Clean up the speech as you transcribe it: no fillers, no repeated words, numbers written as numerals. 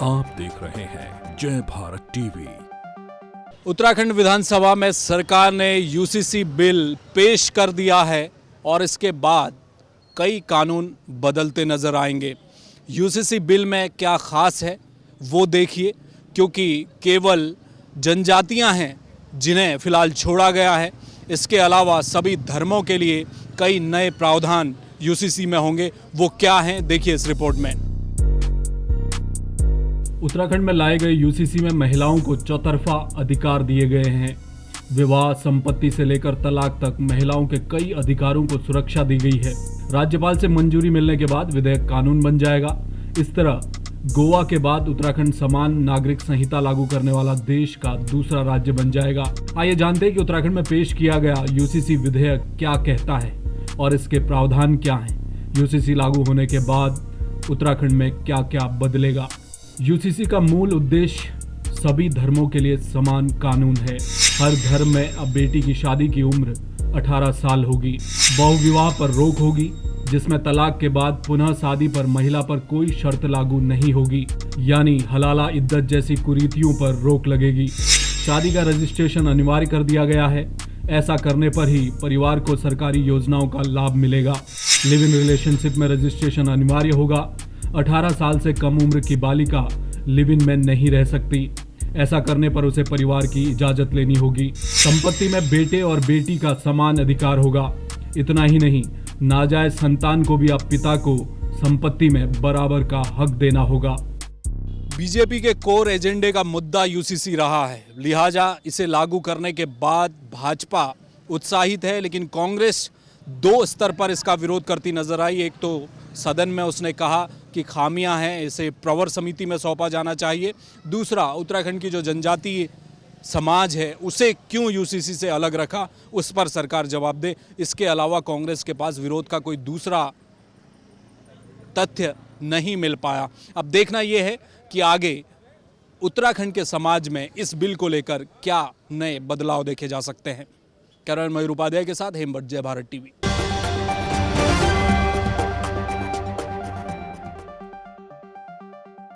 आप देख रहे हैं जय भारत टीवी। उत्तराखंड विधानसभा में सरकार ने यूसीसी बिल पेश कर दिया है और इसके बाद कई कानून बदलते नजर आएंगे। यूसीसी बिल में क्या खास है वो देखिए, क्योंकि केवल जनजातियां हैं जिन्हें फिलहाल छोड़ा गया है। इसके अलावा सभी धर्मों के लिए कई नए प्रावधान यूसीसी में होंगे। वो क्या हैं, देखिए इस रिपोर्ट में। उत्तराखंड में लाए गए यूसीसी में महिलाओं को चौतरफा अधिकार दिए गए हैं। विवाह, संपत्ति से लेकर तलाक तक महिलाओं के कई अधिकारों को सुरक्षा दी गई है। राज्यपाल से मंजूरी मिलने के बाद विधेयक कानून बन जाएगा। इस तरह गोवा के बाद उत्तराखंड समान नागरिक संहिता लागू करने वाला देश का दूसरा राज्य बन जाएगा। आइए जानते हैं कि उत्तराखंड में पेश किया गया यूसीसी विधेयक क्या कहता है और इसके प्रावधान क्या हैं। यूसीसी लागू होने के बाद उत्तराखंड में क्या क्या बदलेगा। यूसीसी का मूल उद्देश्य सभी धर्मों के लिए समान कानून है। हर धर्म में अब बेटी की शादी की उम्र 18 साल होगी। बहुविवाह पर रोक होगी, जिसमें तलाक के बाद पुनः शादी पर महिला पर कोई शर्त लागू नहीं होगी, यानी हलाला इद्दत जैसी कुरीतियों पर रोक लगेगी। शादी का रजिस्ट्रेशन अनिवार्य कर दिया गया है। ऐसा करने पर ही परिवार को सरकारी योजनाओं का लाभ मिलेगा। लिव इन रिलेशनशिप में रजिस्ट्रेशन अनिवार्य होगा। 18 साल से कम उम्र की बालिका लिव इन में नहीं रह सकती। ऐसा करने पर उसे परिवार की इजाजत लेनी होगी। संपत्ति में बेटे और बेटी का समान अधिकार होगा। इतना ही नहीं, नाजायज संतान को भी अब पिता को संपत्ति में बराबर का हक देना होगा। बीजेपी के कोर एजेंडे का मुद्दा यूसीसी रहा है, लिहाजा इसे लागू करने के बाद भाजपा उत्साहित है, लेकिन कांग्रेस दो स्तर पर इसका विरोध करती नजर आई। एक तो सदन में उसने कहा कि खामियां हैं, इसे प्रवर समिति में सौंपा जाना चाहिए। दूसरा, उत्तराखंड की जो जनजातीय समाज है उसे क्यों यूसीसी से अलग रखा, उस पर सरकार जवाब दे। इसके अलावा कांग्रेस के पास विरोध का कोई दूसरा तथ्य नहीं मिल पाया। अब देखना यह है कि आगे उत्तराखंड के समाज में इस बिल को लेकर क्या नए बदलाव देखे जा सकते हैं। कैमरामैन मयूर उपाध्याय के साथ हेमभट्ट, जय भारत टीवी।